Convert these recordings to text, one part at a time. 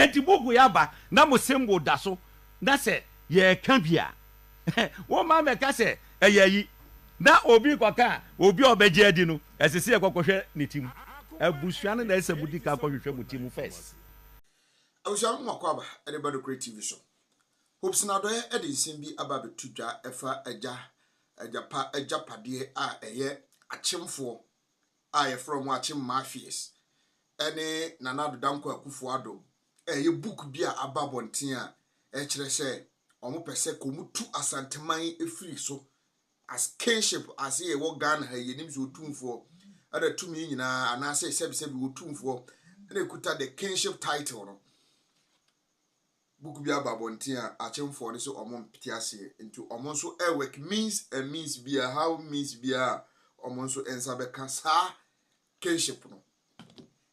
enti buku yaba na mo symbol da so na se ye ka bia wo ma me ka se eyayi na obi kwaka obi obeje adi no esese ekwohwe ne tim abusua no na ese budi ka kwahwehwe mutim first awusha mo kwaba edebado creative show Hopeson Adorye edinsin bi aba betudwa efa Agyapadie a eye achimfo a ye from achim mafias ene Nana Addo eye book bi a aba bonten a e kire se omo pese komutu asanteman efiri so as kinship as ye wo Ghana ha yenim so otumfo ada tumi nyina anase sebi otumfo ene kuta the kinship title no book bi aba bonten a achimfo ne so omo mpitiase into omo so e work means and means bia how means bia omo so ensa beka sa kinship no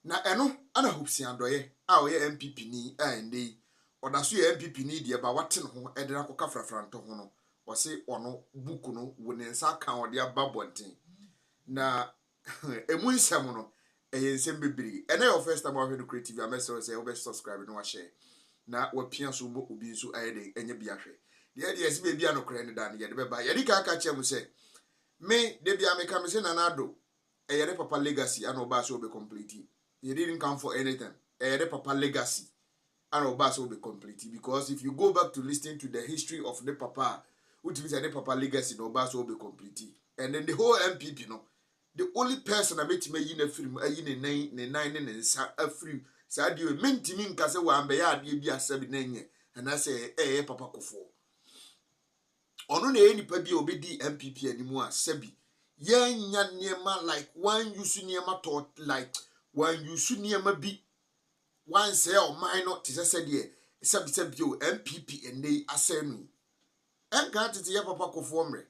na eno ana Hopeson Adorye a oye MPP ni a ndey odaso ye MPP ni de ba wate no ho edera ko kafrafranto ho no wose ono book no wonensa kan ode aba bonten na emu nsem no eye nsem bebiri ena your first time we do creative amese say we subscribe no wa share na wapia so bo obi so ayede enye bia hwe de ese be bia no kore ne da ne yede beba yede ka aka chem say me de bia me ka me say Nana Addo eyede papa legacy and oba so be complete. He didn't come for anything. Eyede papa legacy and oba so be complete, because if you go back to listening to the history of the papa, which means the papa legacy no oba so be complete, and then the whole MPP no, the only person I met me in a film ne nine a free sadio mentimi nka se wa mbe ya ade bia sabi nanyi and I say papa kofo ono na enipa bia obedi MPP animu a sabi yenya niema like one use niema to like one use niema bi one say o man no ti se de sabi o MPP ene asenu enka tete ya papa kofo mre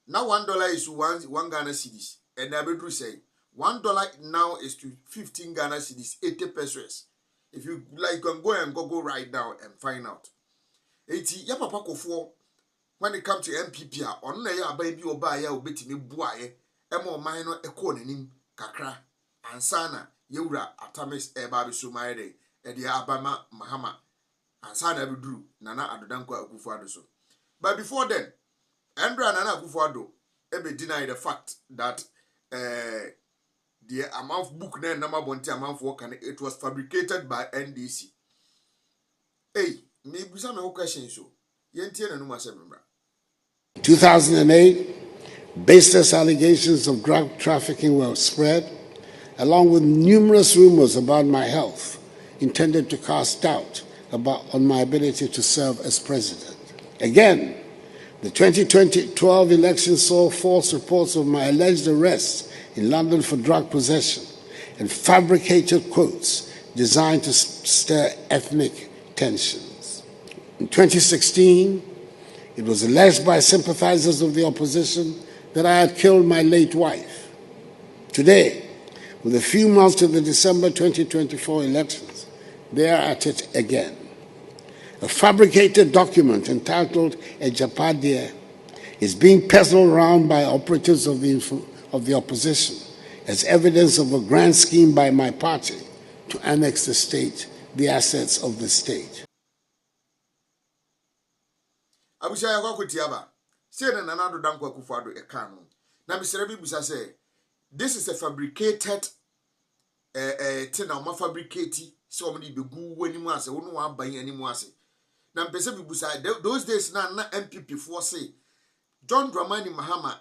na $1 is one Ghana cedis and I be say $1 now is to 15 Ghana cedis, 80 pesos. If you like, you can go and go right now and find out. 80, ya papa kofo, when it comes to MPP, on na ya baby or buy ya obeti me buaye, emo minor economy, kakra, ansana, yura, atamis, ebabi sumaide, edi abama, mahama, ansana ebudru, Nana Addo Akufo-Addo so. But before then, Andra Nana Akufo-Addo, ebe deny the fact that, the amount of book na number bonti amount for can it was fabricated by NDC. Hey, me busa me question so. Yentie na numa se membra. 2008, baseless allegations of drug trafficking were spread, along with numerous rumors about my health, intended to cast doubt on my ability to serve as president. Again, the 2012 election saw false reports of my alleged arrest in London for drug possession and fabricated quotes designed to stir ethnic tensions. In 2016, it was alleged by sympathizers of the opposition that I had killed my late wife. Today, with a few months to the December 2024 elections, they are at it again. A fabricated document entitled Agyapadeɛ is being peddled around by operatives of the opposition as evidence of a grand scheme by my party to annex the state, the assets of the state. Abusha ya kwa kutiaba. Say na Nana Addo Akufo-Addo ekano. Na misere bi busa say this is a fabricated thing na fabricate so many begu wanimu ase wonu wa ban animu ase. Na mpese bi busa those days na MPP for say John Dramani Mahama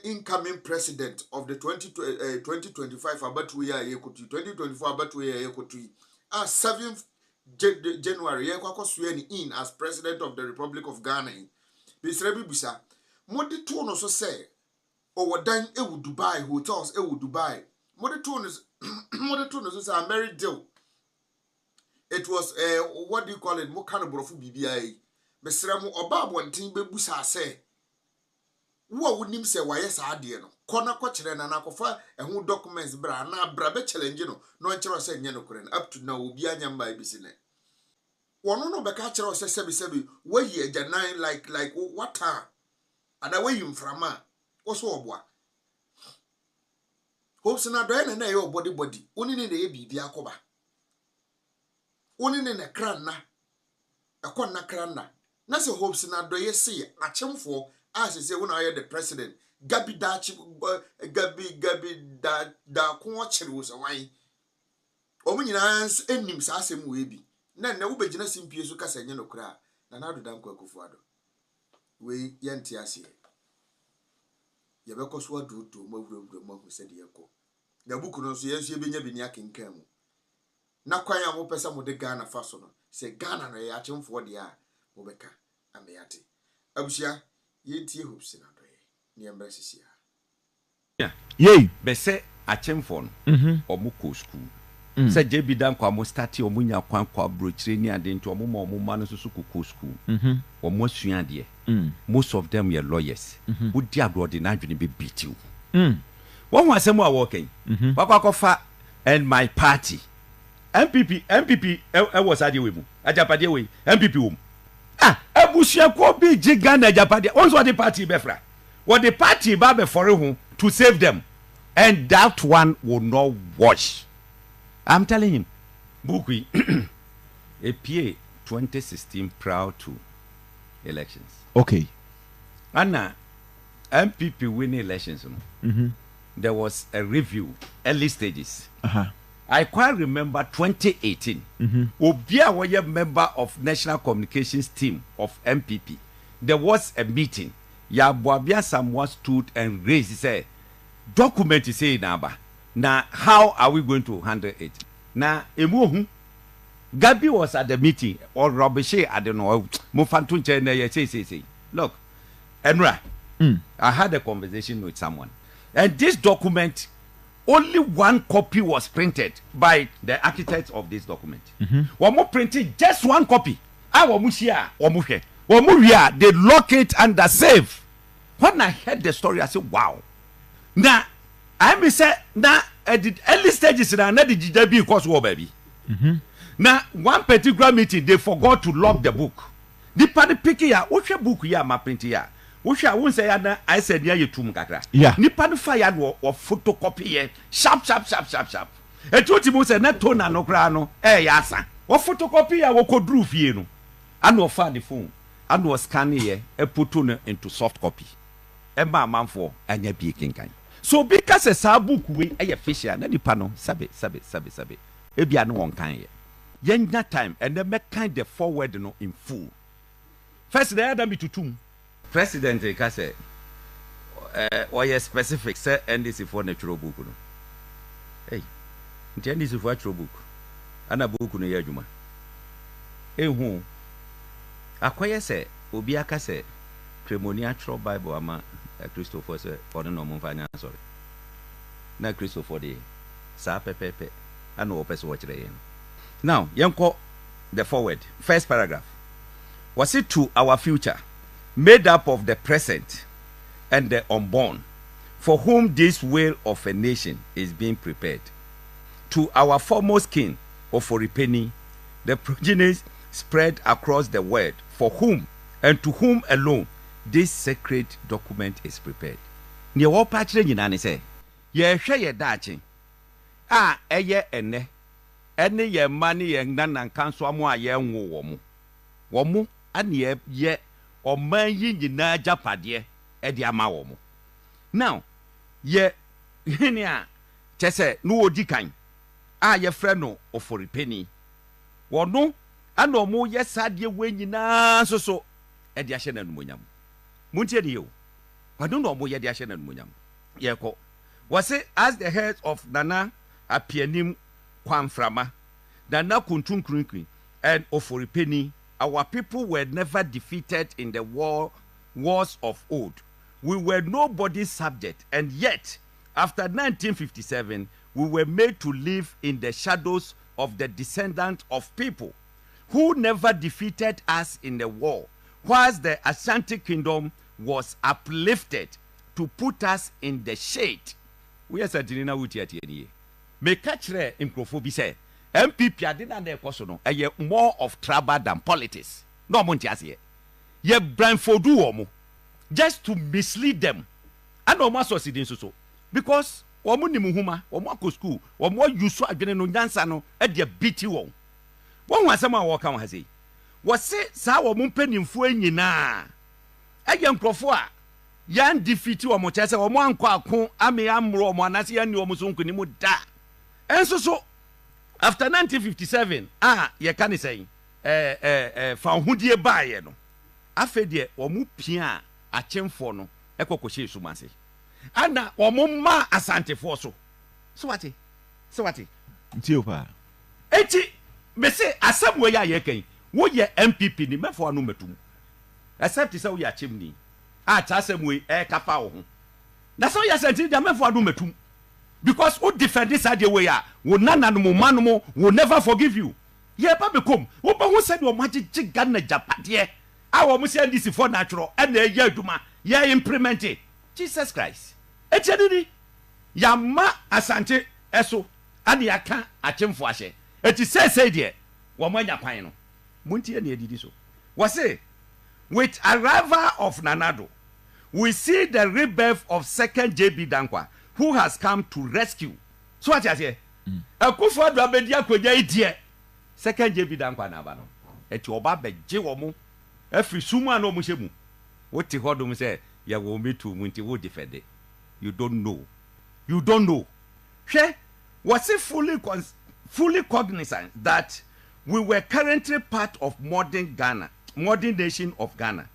incoming president of the 2025 abatu ya yekotu 2024 abatu ya yekotu 7th January yekwakọ sue in as president of the Republic of Ghana. Bisrebi busa modi to no so say owodan ewu Dubai hotels ewu Dubai modi to no so say a married deal. It was what do you call it mo kind of brofu BBI mesremu oba abonten be busa say wo wonim se waye sa ade no kona ko kire na nakofa ehu documents bra na bra be challenge no no nkire se nye no kure up to now obi anya mba ibisi ne wono no be ka kire se sebi wayi agyanan like what ana wayi mframa wo so oboa Hopeson Adorye na ye body oni ne ye bibia akoba Oni ne kranna. Ekon na kranna. Na se Hopeson Adorye see achemfo as say when I the president. Gabi da ko chere wo so wan. Omu nyina enim sa asem we bi. Na wo begina simpie so kasa nye no kra. Nana Addo danko Akufo-Addo. We yenti ase. Ye be koso adu do mawurawura mahu se de yeko. Da buku no so yenso ye benya bi ni akenkan mu. Na kwan ya mo pesa mo de Ghana fa so no. Se Ghana no ye achemfo de a wo beka ameyate. Abusia yenti Hopeson Adorye. Ni embre sisia. Yeah. Yey, be se achemfo no. Omo ko school. Se jebi dan kwa mo start omo nya kwan kwa brochire ni ade nti omo ma no so ko school. Omo sua de. Most of them were lawyers. Who di abroad na adwene be beat you. One was some more working. Papa and my party. MPP was Adye mu. Agyapadeɛ we MPP wom. Ebusua ko bi Ghana Agyapadeɛ. Once what the party be fra. What the party ba be for ho to save them. And that one will not wash. I'm telling him. Bukui a PA 2016 proud to elections. Okay. Anna MPP winning elections. There was a review, early stages. I quite remember 2018. Obia was a member of National Communications team of MPP. There was a meeting. Yabuabia someone stood and raised, say, document is say naba. Now, how are we going to handle it? Now, Emuhu, Gabi was at the meeting, or Robeshe, I don't know, Mufantunche, say. Look, Enra, I had a conversation with someone. And this document, only one copy was printed by the architect of this document. One more printed, just one copy. They lock it under safe. When I heard the story, I said, wow. Now, I may say, now, at the early stages, now, the GJB cost war, baby. Now, one particular meeting, they forgot to lock the book. The party pick ya, what's your book ya, my print ya? Which I won't say, I said, yeah, you two mukatra. Yeah. Nipan fire or photocopy ye, sharp. A two say, not tona no grano, yasa. What photocopy ya, what could drew fieno? I know find the phone. I know scan ye, a put into soft copy. Emma man for, and ye be king kind. So because a sa book we a fish and any panel, sabe. Ebia no one kind ye. Yen that time, and then make kind the forward no in full. First, they had me to tomb. President say or ye specific say NDC for natural book no. Hey, NDC for natural book. Ana book no ye adwuma. Ehu. Akoye say obi aka say Tremoniatro Bible ama Christopher say for no mo fanya sorry. Na Christopher dey sa pepepe ana wo pese wo kire yen. Now, yenko the forward. First paragraph. Was it to our future, made up of the present and the unborn, for whom this will of a nation is being prepared? To our foremost king, Oforipeni, the progenies spread across the world, for whom and to whom alone this sacred document is prepared. Ni wo pachire nyina ne se, ye hwe ye dachi. Eye ene. Ene ye mani ye nana kanso amu a ye nwo wo mu. Wo mu ane ye oman yi nyina Agyapadeɛ de ama wo mu. Now, ye hene a chese no odi kan ye frɛ no Oforipeni. Wo no ana omo ye sadie we nyina so de ahye na numonyam. Muntie de yo. Wado no omo ye de ahye na numonyam. Ye ko. Was it as the head of Nana Apianim Kwamframa, Nana Kuntunkrunkrin and Oforipeni, our people were never defeated in the wars of old. We were nobody's subject, and yet, after 1957, we were made to live in the shadows of the descendants of people who never defeated us in the war, whilst the Ashanti Kingdom was uplifted to put us in the shade. We are certainly now with you. Me catch re improfo bi say MPP ade na na ekoso no eye more of trouble than politics. No mo ntiase ye blindfoldu omo just to mislead them. And omo succeed so because omo nim huma, omo akọ school, omo use adwene no nyansa no e de biti won. One was some walk on has he. Was say, Saw Mumpeni nyinaa. Ɛyɛ nkrɔfo a yan defeat or mochasa or one kwako ame amro monasi and your musunkunimu da. And so after 1957, ye can say, found Hudie Baye no. Afedie or mupia a chemfono, ekokoshe sumasi. Ana or mumma asante foso. So what? Tiopa. Eti, me say, a some way I yeke, would ye MPP ni me for number 2. Except is how we are chimney. Tasem we kapa. That's all you said, me for number 2. Because who defend this idea way would nana no manumo will never forgive you. Ye baby come, who said your magic Ghana Agyapadeɛ. Our Muslim this for natural and the year duma, ye implement it. Jesus Christ. Etienne Yama asante eso. And ya can a chimfwashe. It is say dear, Wamanya Pino. Munti and did so. Was say, with arrival of Nana Addo, we see the rebirth of second JB Dankwa, who has come to rescue. So what I say? A kufa drabedia koja dear. Second JB Dankwa Navano. Et your babe Jewomo. Every suma no mushemu. What the hodum say, ya will me to Munti would defend it. You don't know. You don't know. She was it fully cognizant that we were currently part of modern nation of Ghana,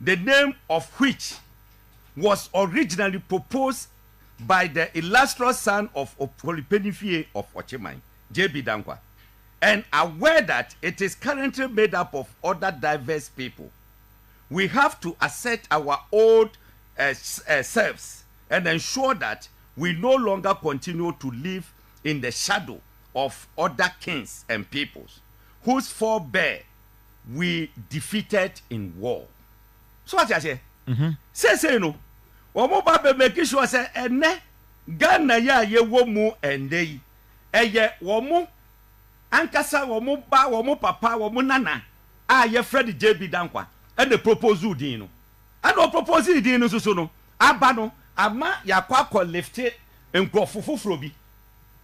the name of which was originally proposed by the illustrious son of Polypenifie of Ochimai, J.B. Dankwa, and aware that it is currently made up of other diverse people. We have to assert our old selves and ensure that we no longer continue to live in the shadow of other kings and peoples whose forebear we defeated in war. So what I say? Say no. Omo ba be make sure say ene Ghana ya ye wo mu ende eye wo mu ankasa wo mu ba wo mu papa wo mu nana a ye Fred JB Dankwa and the proposal din no. And o proposal din no so no aba no ama yakwa lifte nkrofufufro bi.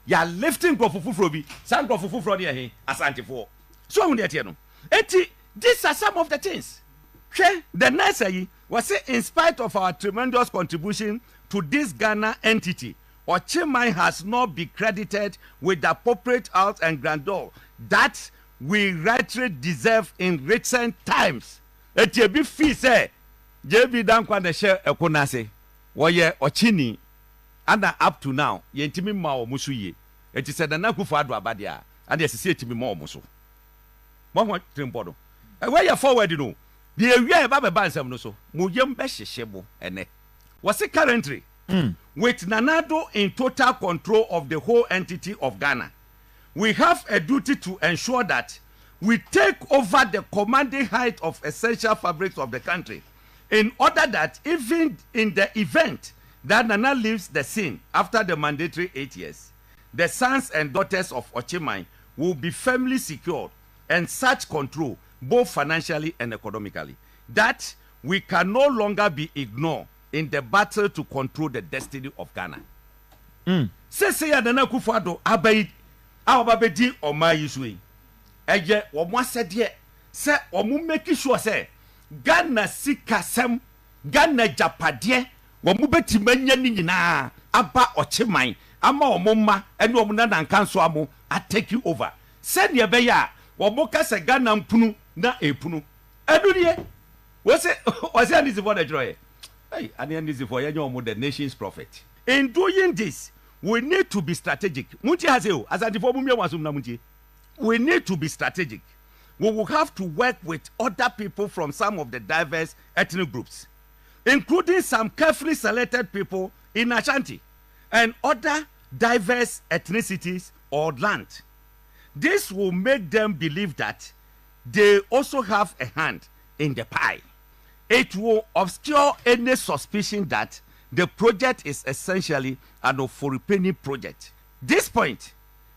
Ya lifting nkrofufufro bi. San nkrofufufro dey he asante for. So we dey no. Eti these are some of the things. The next was say, in spite of our tremendous contribution to this Ghana entity, Ochimai has not been credited with the appropriate health and grandeur that we rightly deserve in recent times. Eti bi fi say, JB Dankwa de share ekonase. Woye Ochini, and up to now, yentimi ma omusu ye. Eti said na kufa ado abadia, and yes say etimi ma omusu. Mo trimpodo. Where you forward no. The area Baba Bansam no so. Muyem Beshebo ene. Was it currently with Nana Addo in total control of the whole entity of Ghana? We have a duty to ensure that we take over the commanding height of essential fabrics of the country, in order that even in the event that Nana leaves the scene after the mandatory 8 years, the sons and daughters of Ochimai will be firmly secured and such control both financially and economically, that we can no longer be ignored in the battle to control the destiny of Ghana. Say ya Nana Akufo-Addo abai awabedi oma yisui. Eye omo asede se omo make sure say Ghana sikasem Ghana Agyapadeɛ omo beti manya ni nyina aba Ochimai ama omo ma ene omo na nkanso amo a take you over. Said ye be ya omo ka se Ghana mpunu na epunu edunie we say this for the joy. Hey, and then this for the nation's prophet. In doing this, we need to be strategic. We need to be strategic. We will have to work with other people from some of the diverse ethnic groups, including some carefully selected people in Ashanti and other diverse ethnicities or land. This will make them believe that they also have a hand in the pie. It will obscure any suspicion that the project is essentially an Oforipeni project. This point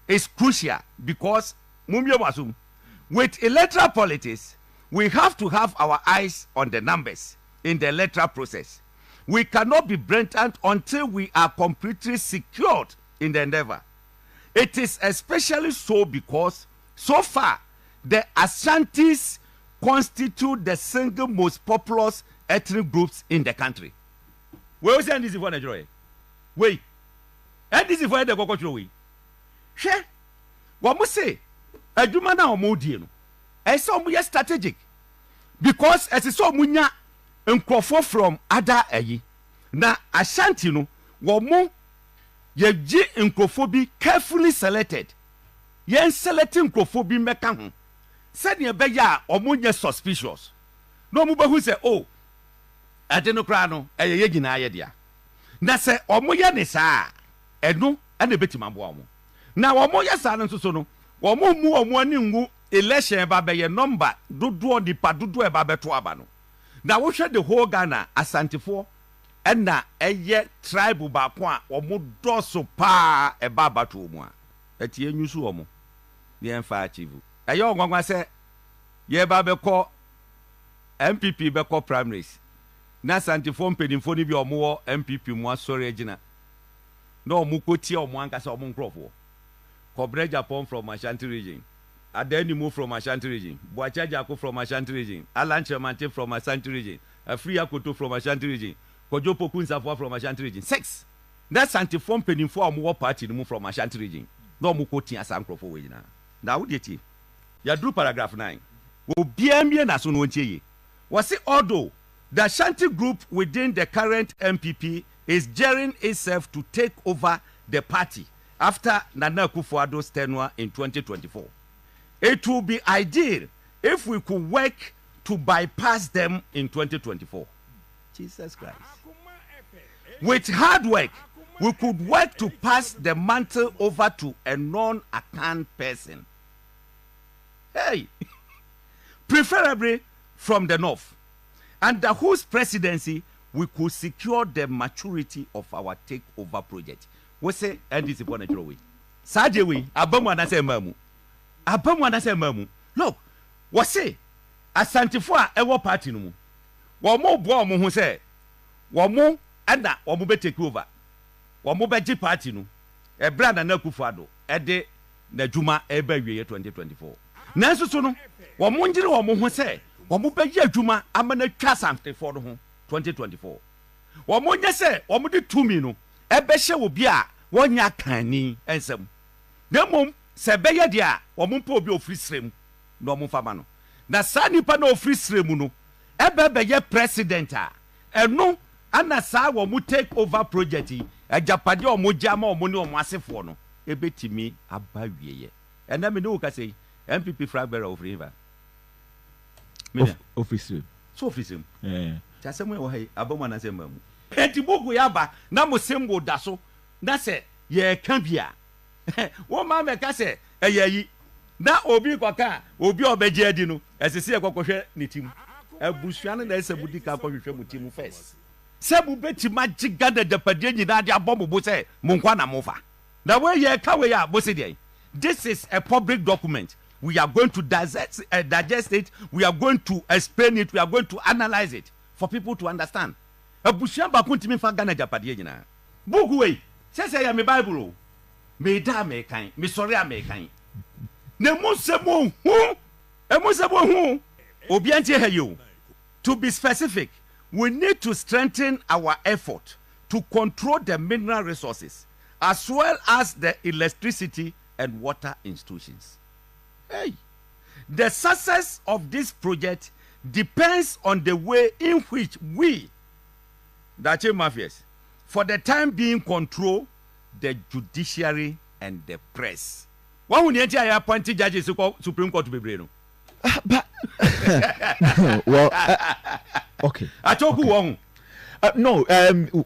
is crucial because with electoral politics, we have to have our eyes on the numbers in the electoral process. We cannot be blatant until we are completely secured in the endeavor. It is especially so because so far the Ashantis constitute the single most populous ethnic groups in the country. We will send this for Nigeria. Wait, and this is for the Cocoa way. Share what must say a Jumana or Modiano. As some we are strategic because as a so munya and crofo from other ayi. Na Ashanti no womo ye ji nkrofobi carefully selected. Yen selecting nkrofobi meka ho. Said ne be ya omonye suspicious. No mu behu say oh ade no kra no eye gina ye dia. Na se omoye ne saa eno ane betima bo omo. Na omoye saa no so no womo mu omo ani ngu election ba be ye number dodo nipa dodo e ba beto aba no. Na wo hwe the whole Ghana Asantifo ena eye tribe baako a omo doso pa e baba to mu a eti enyusu omo ye mfa achieve eye ogwangwa se ye ba be ko MPP be ko primaries na Santifo mpedimfo ni bi omo wo MPP mu asori agina na omo koti omo anka se omo nkrofo Kobreja Pom from Ashanti region Adeni move from Ashanti region Boacha Jako from Ashanti region Alan Chemante from Ashanti region Afria Koto from Ashanti region Kojo Pokunsafwa from Ashanti region 6 that's anti-form penning for a more party to move from Ashanti region no more quoting as uncle for way now would you ya drew paragraph 9 will be a as on was it although the Ashanti group within the current MPP is gearing itself to take over the party after Nana Addo's tenure in 2024 it will be ideal if we could work to bypass them in 2024 Jesus Christ. With hard work, we could work to pass the mantle over to a non-account person. Hey, preferably from the north, under whose presidency we could secure the maturity of our takeover project. We say, and this is one way. Sajewi, abamwana se mamu. Abamwana se mamu. Look, we say, Asantifo ewo party no. Womo bo omo ho say, womo anda womo be take over. Womo be gi party no. E brand na Akufo-Addo e de na djuma e ba wiye 2024. Nanso so no, womo ngire womo ho say, womo be yi adwuma amana twa Asantifo no ho 2024. Womo nya say, womo de tumi no e be hye obi a wonya kanni ensem. Na mom se be ye de a womo mpa obi ofiri srem no womo fama no. Na sa nipa na ofiri srem no ebe ye president a eno ana sa wo mu take over project Agyapadeɛ o mo jama o mo ne o mo asefo no ebetimi aba wieye ena me ne wo ka sei MPP flag bearer of river office so office ta se mo wo hai abamu na se mamu enti bogu ya ba na mo sembo da so na se ye ka bia wo ma me ka se eyayi na obi kwaka obi obegye adi no esese ekwohwe ne tim abusuane na ese budika kwahwehwe mu tim first sebu beti magiga da Agyapadeɛ nyina de abombo se monkwa na mofa na we ye ka we ya bosi dey this is a public document we are going to digest it we are going to explain it we are going to analyze it for people to understand abusuan ba kontimi fa ga na Agyapadeɛ nyina bugu we sese ya me bible me da me kan me sori a me kan na musebo hu emusebo hu obi antie ha yo. To be specific, we need to strengthen our effort to control the mineral resources as well as the electricity and water institutions. Hey, the success of this project depends on the way in which we, the Ache Mafias, for the time being control the judiciary and the press. Why would you appoint judges to Supreme Court to be brain? But well, okay. I talk wrong. No,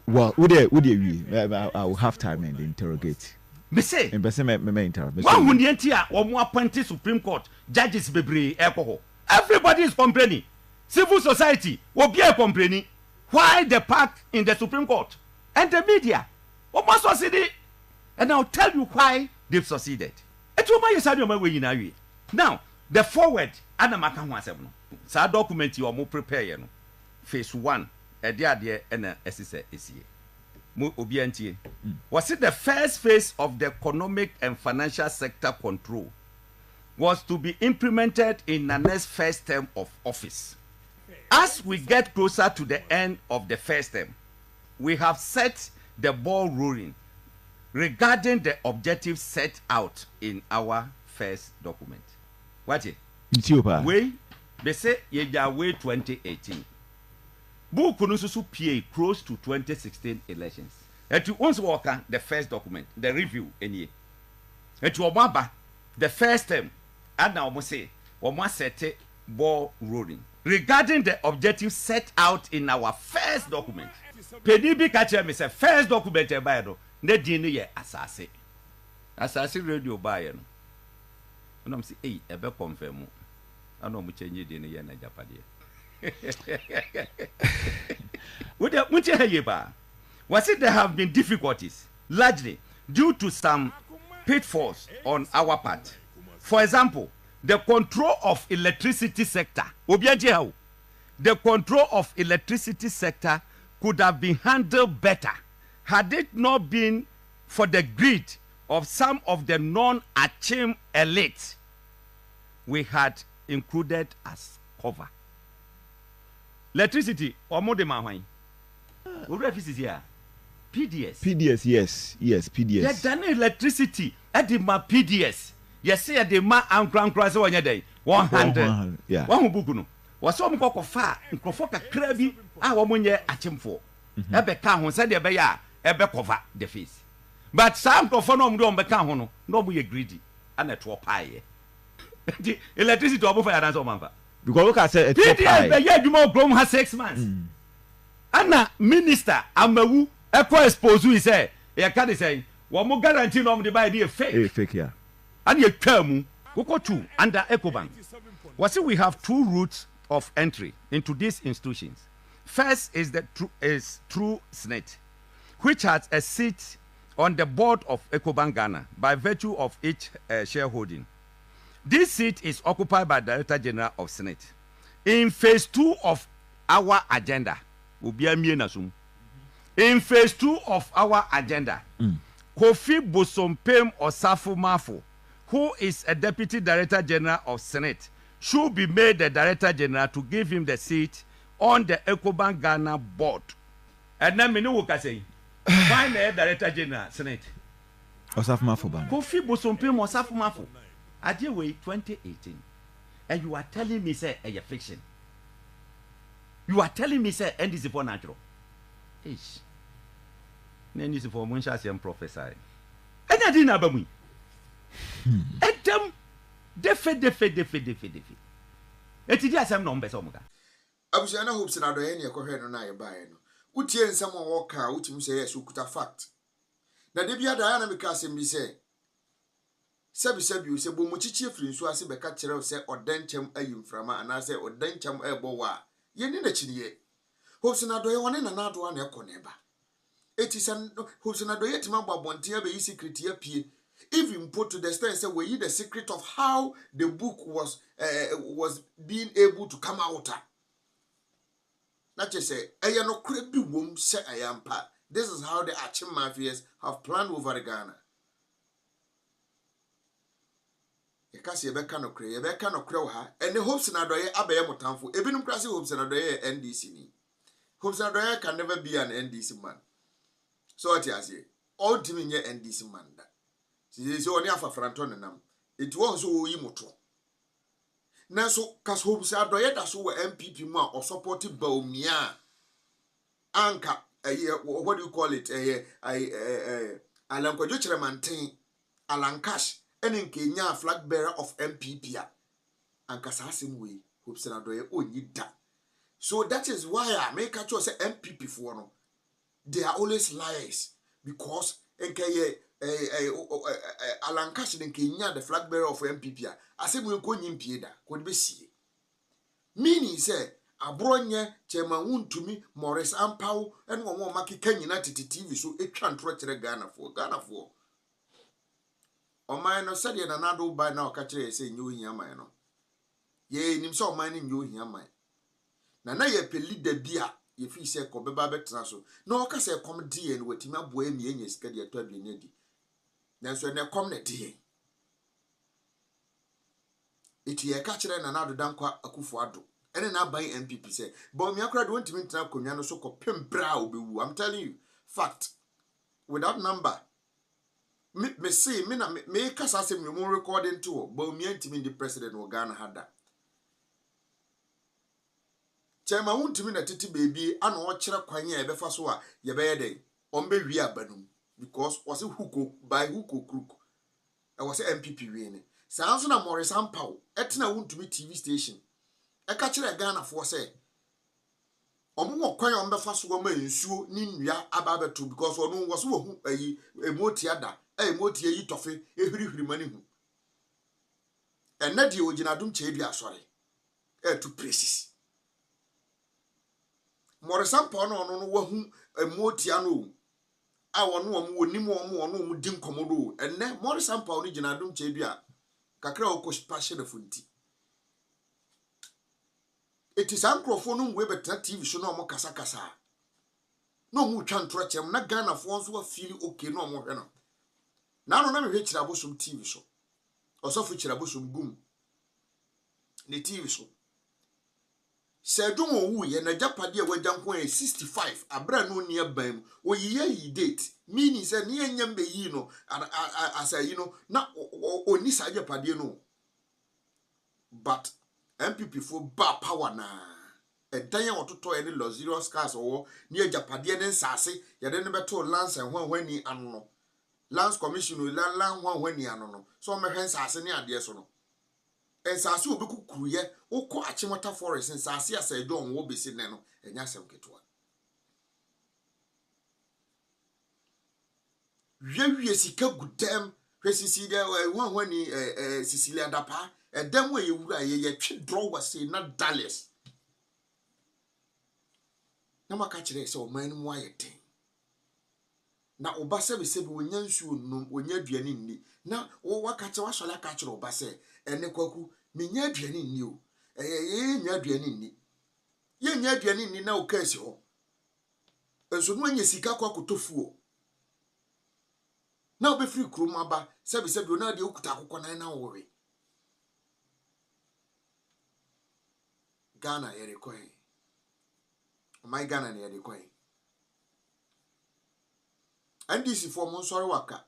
well, would you? I will have time and interrogate. Me say. Why would you enter or more appointed Supreme Court judges be alcohol? Everybody is complaining. Civil society will be complaining. Why the pack in the Supreme Court and the media? Almost succeeded, and I'll tell you why they've succeeded. It's what my son my way in now. The forward anamaka ho asem no sa document you mo prepare no phase 1 e de ade e na esise esie mo obi antie was it the first phase of the economic and financial sector control was to be implemented in Nana's first term of office. As we get closer to the end of the first term, we have set the ball rolling regarding the objectives set out in our first document. What it? We, they say, way 2018. Book Kunususu PA close to 2016 elections. And you once work the first document, the review, any. And you Obama, the first term, and now we say, we must set a ball rolling regarding the objectives set out in our first document. Pedibi catcher me say first document by no, ne dini ye asase. Asase radio by no. And I'm say, hey, ebe confirm. I know we change dini ye na Agyapadeɛ. Was it there have been difficulties, largely due to some pitfalls on our part? For example, the control of electricity sector. The control of electricity sector could have been handled better had it not been for the greed of some of the non-Achim elite we had included as cover. Electricity, or more than my what is here? PDS. PDS, yes, PDS. Yes, done electricity at the ma PDS. Yes, say at the ma and grand cross on your day. 100. Yeah. One book no. Was some cock of far, and Crofoka crabby, our money at him for. Ebe can said the bear, ebe cover the face. But some Crofonum don't become no be greedy, and a 2 pie. The electricity to above and answer. Because look at it. PDS, you more grown has 6 months. Anna minister Amawu echo expose we say e can say one more guarantee no the buy dey fake. Fake, yeah. And you twamu go to under Ecobank. Was we have 2 routes of entry into these institutions. First is the through Senate, which has a seat on the board of Ecobank Ghana by virtue of its shareholding. This seat is occupied by Director General of Senate. In phase 2 of our agenda, in phase 2 of our agenda, Kofi Bosompem Osafo Mafo, who is a Deputy Director General of Senate, should be made the Director General to give him the seat on the Ecobank Ghana board. And then we say, find the Director General Senate. Osafo Mafo ban. Kofi Bosompem Osafo Mafo. Adye 2018. And you are telling me say a fiction. You are telling me say NDC for natural. Ish. NDC for Munshasian professor. And I didn't have me. And them defe. Et it is some numbers. Abusiana Hopeson Adorye ne ekohwe no na ye bae no. Utie nsam wo ka utim say yes ukuta fact. Na de bia da na meka asem bi say sebi u se bomu chichi afiri nso ase beka kire se odanchem ayimframa ana se odanchem ebo wa ye ni na chiriye. Hopeson Adorye woni Nana Addo na ekoneba. Eti san Hopeson Adorye tima babonte ya be yi secret ya pie. Even put to the extent say we the secret of how the book was being able to come out. Not just say no could be womb say ayampa. This is how the Achim mafias have planned over Ghana. Kasi ebeka no kre ha and the Hopeson Adorye abeye motamfo ebinum krase Hopeson Adorye NDC ni. Hopeson Adorye can never be an NDC man. So what you say? All timi nye NDC man da. Si oni afa franto nenam. It was so yi moto. Na so kas Hopeson Adorye da so MPP mu a or support Baumia. Anka what do you call it? Alankwajo Chiremantin Alankash and Kenya flag bearer of MPP and Kasasim way Hopeson Adorye only that. So that is why I make a choice MPP for no. They are always liars because Alan Cash and Kenya the flag bearer of MPP I say we go nyimpieda could be see. Meaning say Abronye Chairman to me Morris Ampao and one more Maki Kenya TV so it can't try to Ghana for. O mine no said Nana Addo by now catch say you in Yamano. Ye nim so mining you in Yamai. Nana ye pe lead the beer if he say Kobeba Betnaso. No can say come D and what him up way me and yes, Cadia 12 Nedi. Then so ne come the D. iti ye ka kire Nana Addo dankwa akufo ado ene na ban MPP say but me akra de wontimi ntina konwa no so kopem bra obewu. I'm telling you fact without number me say me na me kasa say me mo recording to but me ntimi the president wo Ghana hada chema wontimi na titi baby ana o kire kwan ya ebefa so a ye be ye den ombe wi abanum because was huko by huko crook I was MPP wi ni sanso na Morris Ampaw etena wontimi TV station e ka kire Ghana for say omo kwan ombefa so go ma nsuo ni nnua ababeto because onu wo so wo hu ayi emoti ada emoti ayi tofe ehirihiri mani hu enne de ogina dum che dua asore to praises Morisampa no wo hu emoti ano a wono omo onim omo di nkomodo enne Morisampa no gina dum che dua kakra okospa hye da funti eti sankrofo no mwe beta TV so no omo kasa no mu twa ntro chem na Ghana fo nso wa feel okay no omo hwe no na no na me hwe kira bosom TV so osofu kira bosom gum ne TV so sedum owu ye na Agyapadeɛ wajanko 65 abra no ni abam oyiye yi date meaning say ne enyam be yi no asa yi no na oni sa Agyapadeɛ no but MPP for ba power na edan ya ototo ene luxurious cars owo ni Agyapadeɛ ne nsase ye de ne beto lance hwanhwani ano no Lands Commission lan hwanhwani ano no so me hwen nsase ne ade so no ensase obi kukuruye ukọ Achimota forest nsase asa edo onwo besi ne no enya asem ketewa wie sika gudem hwesisi de hwanhwani sisili adapa edam we yewura ye twe draw wase na Dallas na maka kire se o man mu ayeten na oba sebesebi wonya nsuo num wonya aduane nni na wo wakache wasole aka kire oba se ene kwaku menya aduane nni o nya aduane nni ye nya aduane nni na o kasi ho enso no anya sika kwa kotofuo na obe free krum aba sebesebi ona de okuta akokọ na wowe Ghana yere koe my Ghana na yere koe NDC for mon sorry waka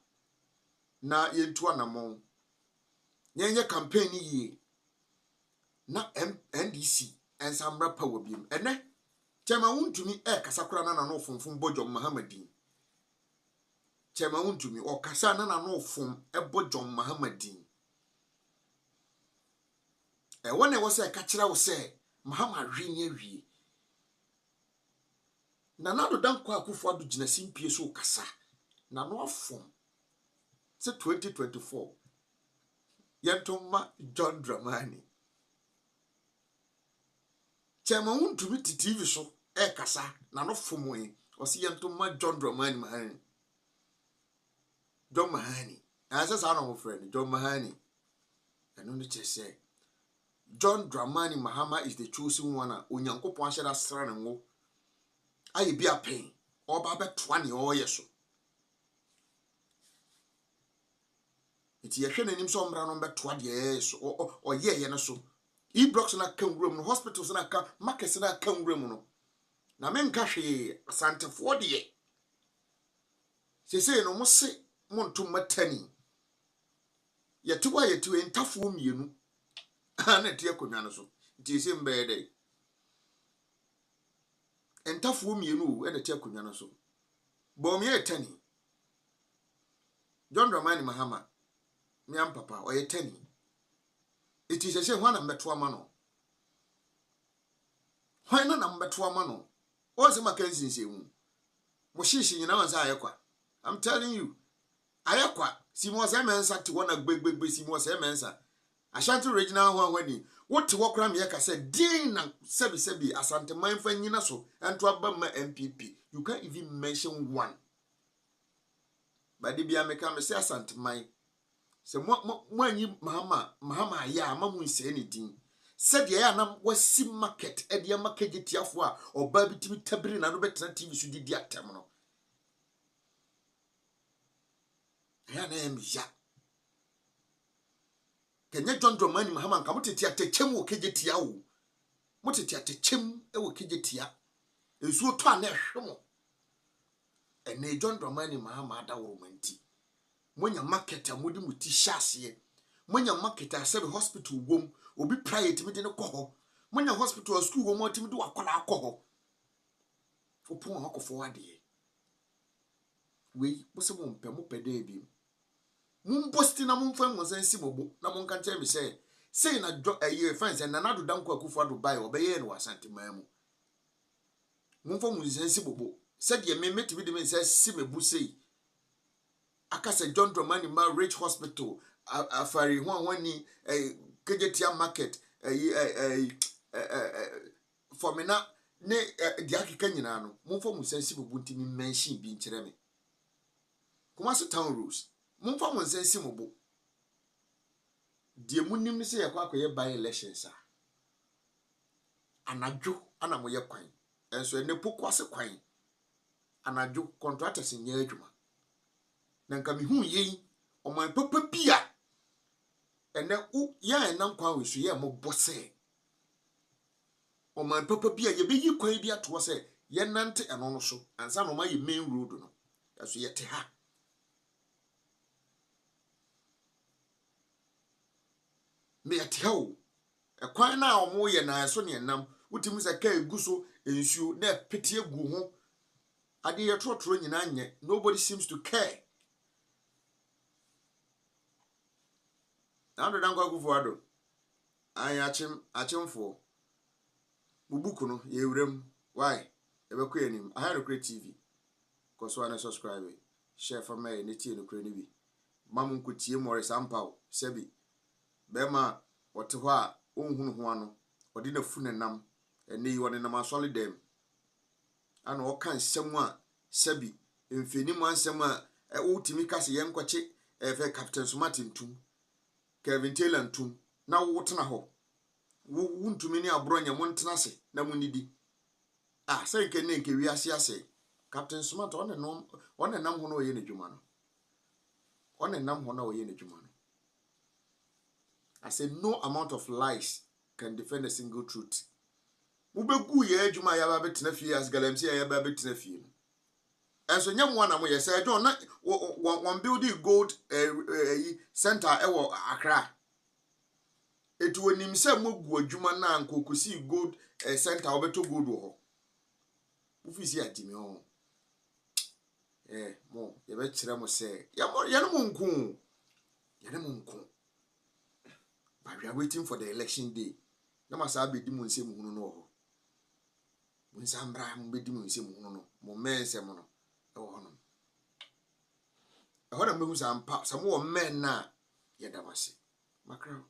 na yentu anamon nyenye campaign yi na NDC ensambra power biem ene chema wuntumi kasakura na no fonfon bojom Mahamadin chema wuntumi o kasa na no fon bojom Mahamadin wona wo se ka kira wo se Mahama hwini awie Nana Addo dankwa akufo ado gina simpie so kasa na no afom se 2024 yentoma John Dramani chema wuntumi TV so kasa na no fomoe o se yentoma John Dramani mahani John Mahani asa sa no friend John Mahani eno no chese John Dramani Mahama is the chosen one onyankopon ahyeda sra ne ngo aye bia pen oba betoa ne o yeso iti ye hwe nanim so mbra no betoa de yeso o ye ne so blocks na kan room no hospitals na kan markets na kan room no na menka hwe asantefo de ye sese no mo se montum matani yetuwa yetu entafo mienu na tie konwa no so nti se mbede entafo mienu e na tie konwa no so bom ye tani John Dramani Mahama miam papa o ye tani iti se hwana mbeto ama no hwana na mbeto ama no o se makansinse mu mo shishi nyina wanza ayekwa I'm telling you ayekwa si mo se mensa ti wona gbegbegbe si mo se mensa Ashanti regional hwanhwani wote wokra me yaka say din na sebi asante manfa nyina so ento aba ma MPP you can't even mention one badi bia meka me say asante man se mo anyi mahama ya mamu nse ne din said ya na wasi market e dia market getiafo a oba bitimi tabiri na no betena TV so didi atem no ya na em ya Kenya John Dramani Mahama nka motete atechem wo kejetia wo. Motete atechem e wo kejetia. Ensuo to ana hwemo. Ene John Dramani Mahama ada wo manti. Monya market amudi muti hyase. Monya market asebe hospital wom, obi private me de ne kɔ. Monya hospital school wom otimi de wakola akɔ. Opon akɔfo ade. We bose mo mpɛ mo pɛ da bi. Mum posti na mum fa mo sansi mobo na mon kan tell me say na fans and Nana Addo Akufo Addo buy obeye no wasante mamu. Mum fa mo sansi mobo said ye me meti bi de me say si mebu sei. Aka say John Dramani Ma Rich Hospital afari hwani kejetia market for me na ne di akeka nyina no mum fa mo sansi mobo ntimi mention bi nkyere me. Kumasi town rules mumfa mo nsensi mobo die munim se ye kwa akoye by elections a anadwo ana mo ye kwan enso ene pokwase kwan anadwo contractors nya adwuma na nka me hu yen oman papa bia ene ya enam kwan we so ye mo bose oman papa bia ye beyi kwan bi ato se ye nante eno no so ansa no ma ye main road no so ye te ha. Me atihao ekwan na omo ye na so ne nam utimi se ka eguso ensuo na pete egu ho ade ye trotro nyina anye. Nobody seems to care. Nana Addo Akufo Addo achimfo bubuku no ye wrem why ebekọ enim Ahayrekwe TV koso ana subscribe share for me ne tie no kure ni bi mamu nkotie more sampaw sebi bema wote ho a onhunu ho ano odi na fu nenam ene yi woni nam asole dem ana o kan nsem a sebi mfeni mu ansem a wotimi kase yenkwache efe Captain Martin tum Kevin Taylor tum na wotena ho wuntumi ni abronya montena se na munidi say nke ne nke wi ase Captain Smart on nam ho no ye ne dwuma no on nam ho na ye ne dwuma no. I said no amount of lies can defend a single truth. Mubegu ye adwuma ya ba betena fie as galamsi ya ba betena fie. And so nyam one am ye say John na one building gold center ewo Accra. Etu onim se mogu adwuma na ankokosi gold center obeto gold wo ho. Ufisi atimi ho. Mo ye be kire mo se ya no mo nku. But we are waiting for the election day. Na masa be di mo nsem hunu no ho. Mo nsambra mo be di mo nsem hunu no. Mo mensem no. E wo hono. E ho na mehu sampa, samo wo men na ye da wase. Makra